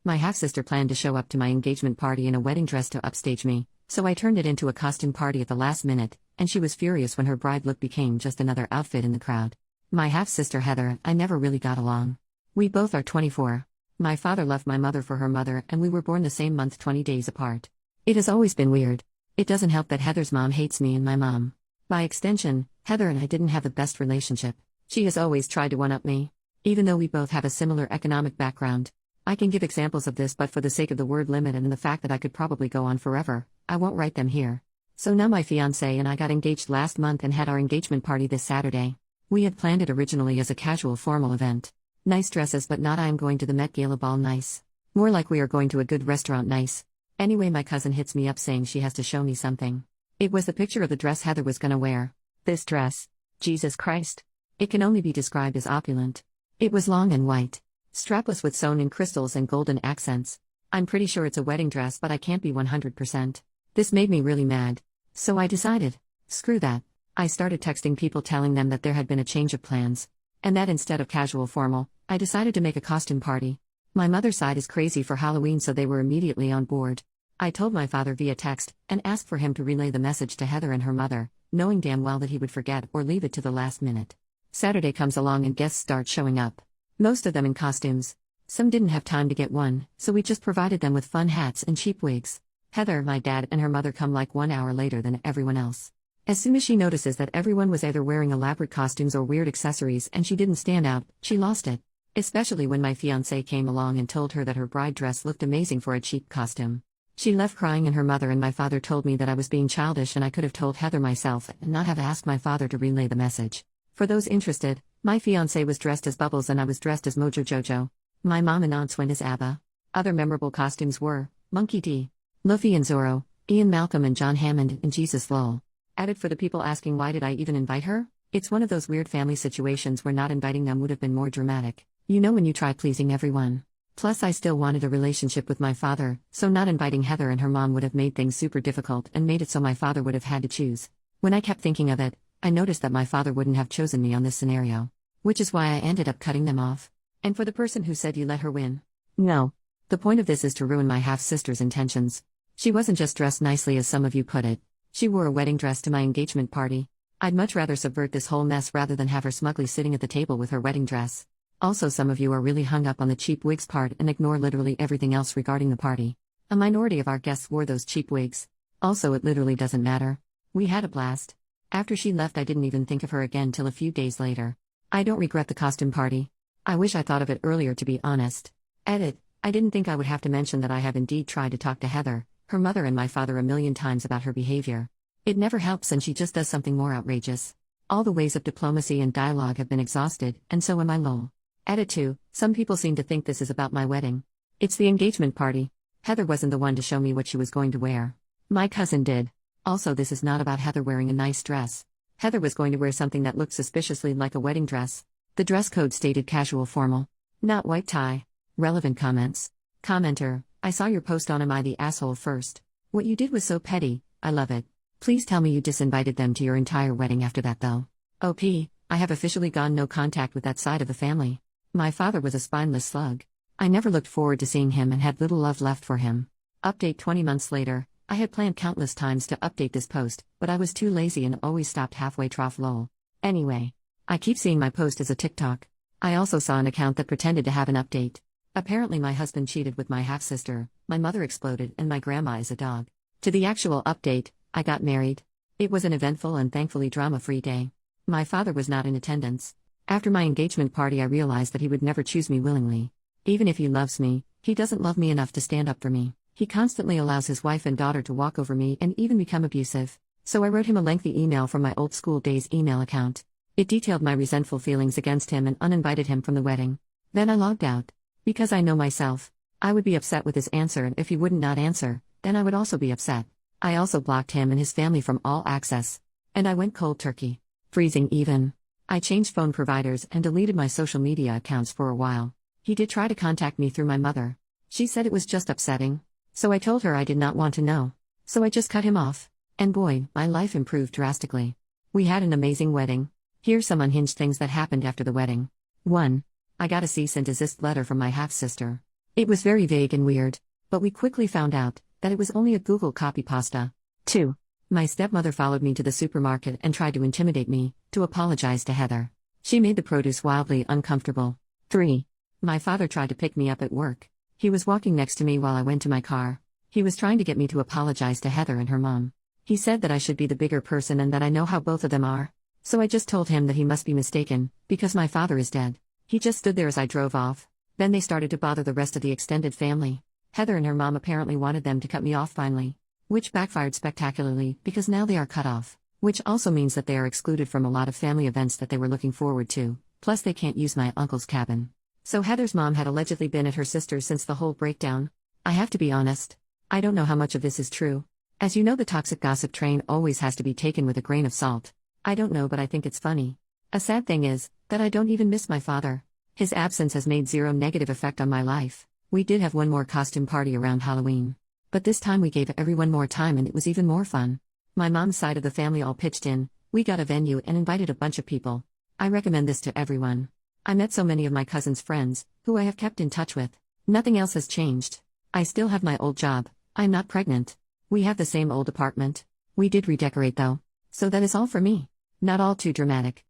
My half-sister planned to show up to my engagement party in a wedding dress to upstage me, so I turned it into a costume party at the last minute, and she was furious when her bride look became just another outfit in the crowd. My half-sister Heather, I never really got along. We both are 24. My father left my mother for her mother, and we were born the same month 20 days apart. It has always been weird. It doesn't help that Heather's mom hates me and my mom. By extension, Heather and I didn't have the best relationship. She has always tried to one-up me. Even though we both have a similar economic background. I can give examples of this, but for the sake of the word limit and the fact that I could probably go on forever, I won't write them here. So now my fiancé and I got engaged last month and had our engagement party this Saturday. We had planned it originally as a casual formal event. Nice dresses, but not I am going to the Met Gala ball nice. More like we are going to a good restaurant nice. Anyway, my cousin hits me up saying she has to show me something. It was the picture of the dress Heather was gonna wear. This dress. Jesus Christ. It can only be described as opulent. It was long and white. Strapless with sewn-in crystals and golden accents. I'm pretty sure it's a wedding dress, but I can't be 100%. This made me really mad. So I decided, screw that. I started texting people telling them that there had been a change of plans. And that instead of casual formal, I decided to make a costume party. My mother's side is crazy for Halloween, so they were immediately on board. I told my father via text, and asked for him to relay the message to Heather and her mother, knowing damn well that he would forget or leave it to the last minute. Saturday comes along and guests start showing up. Most of them in costumes. Some didn't have time to get one, so we just provided them with fun hats and cheap wigs. Heather, my dad, and her mother come like 1 hour later than everyone else. As soon as she notices that everyone was either wearing elaborate costumes or weird accessories and she didn't stand out, she lost it. Especially when my fiancé came along and told her that her bride dress looked amazing for a cheap costume. She left crying, and her mother and my father told me that I was being childish and I could have told Heather myself and not have asked my father to relay the message. For those interested, my fiancé was dressed as Bubbles and I was dressed as Mojo Jojo. My mom and aunts went as ABBA. Other memorable costumes were Monkey D, Luffy and Zorro, Ian Malcolm and John Hammond, and Jesus Lowell. Added for the people asking why did I even invite her? It's one of those weird family situations where not inviting them would have been more dramatic. You know when you try pleasing everyone. Plus I still wanted a relationship with my father, so not inviting Heather and her mom would have made things super difficult and made it so my father would have had to choose. When I kept thinking of it, I noticed that my father wouldn't have chosen me on this scenario. Which is why I ended up cutting them off. And for the person who said you let her win. No. The point of this is to ruin my half-sister's intentions. She wasn't just dressed nicely as some of you put it. She wore a wedding dress to my engagement party. I'd much rather subvert this whole mess rather than have her smugly sitting at the table with her wedding dress. Also, some of you are really hung up on the cheap wigs part and ignore literally everything else regarding the party. A minority of our guests wore those cheap wigs. Also, it literally doesn't matter. We had a blast. After she left, I didn't even think of her again till a few days later. I don't regret the costume party. I wish I thought of it earlier, to be honest. Edit. I didn't think I would have to mention that I have indeed tried to talk to Heather, her mother and my father a million times about her behavior. It never helps and she just does something more outrageous. All the ways of diplomacy and dialogue have been exhausted, and so am I lol. Edit 2. Some people seem to think this is about my wedding. It's the engagement party. Heather wasn't the one to show me what she was going to wear. My cousin did. Also, this is not about Heather wearing a nice dress. Heather was going to wear something that looked suspiciously like a wedding dress. The dress code stated casual formal. Not white tie. Relevant comments. Commenter, I saw your post on Am I the Asshole first. What you did was so petty, I love it. Please tell me you disinvited them to your entire wedding after that though. OP, I have officially gone no contact with that side of the family. My father was a spineless slug. I never looked forward to seeing him and had little love left for him. Update 20 months later. I had planned countless times to update this post, but I was too lazy and always stopped halfway trough lol. Anyway. I keep seeing my post as a TikTok. I also saw an account that pretended to have an update. Apparently my husband cheated with my half-sister, my mother exploded, and my grandma is a dog. To the actual update, I got married. It was an eventful and thankfully drama-free day. My father was not in attendance. After my engagement party I realized that he would never choose me willingly. Even if he loves me, he doesn't love me enough to stand up for me. He constantly allows his wife and daughter to walk over me and even become abusive. So I wrote him a lengthy email from my old school days email account. It detailed my resentful feelings against him and uninvited him from the wedding. Then I logged out. Because I know myself. I would be upset with his answer, and if he wouldn't not answer, then I would also be upset. I also blocked him and his family from all access. And I went cold turkey. Freezing even. I changed phone providers and deleted my social media accounts for a while. He did try to contact me through my mother. She said it was just upsetting. So I told her I did not want to know. So I just cut him off. And boy, my life improved drastically. We had an amazing wedding. Here's some unhinged things that happened after the wedding. 1. I got a cease and desist letter from my half-sister. It was very vague and weird, but we quickly found out that it was only a Google copy pasta. 2. My stepmother followed me to the supermarket and tried to intimidate me, to apologize to Heather. She made the produce wildly uncomfortable. 3. My father tried to pick me up at work. He was walking next to me while I went to my car. He was trying to get me to apologize to Heather and her mom. He said that I should be the bigger person and that I know how both of them are. So I just told him that he must be mistaken, because my father is dead. He just stood there as I drove off. Then they started to bother the rest of the extended family. Heather and her mom apparently wanted them to cut me off finally, which backfired spectacularly because now they are cut off, which also means that they are excluded from a lot of family events that they were looking forward to, plus they can't use my uncle's cabin. So Heather's mom had allegedly been at her sister's since the whole breakdown. I have to be honest. I don't know how much of this is true. As you know, the toxic gossip train always has to be taken with a grain of salt. I don't know, but I think it's funny. A sad thing is that I don't even miss my father. His absence has made zero negative effect on my life. We did have one more costume party around Halloween. But this time we gave everyone more time and it was even more fun. My mom's side of the family all pitched in, we got a venue and invited a bunch of people. I recommend this to everyone. I met so many of my cousin's friends, who I have kept in touch with. Nothing else has changed. I still have my old job, I'm not pregnant. We have the same old apartment. We did redecorate though. So that is all for me. Not all too dramatic.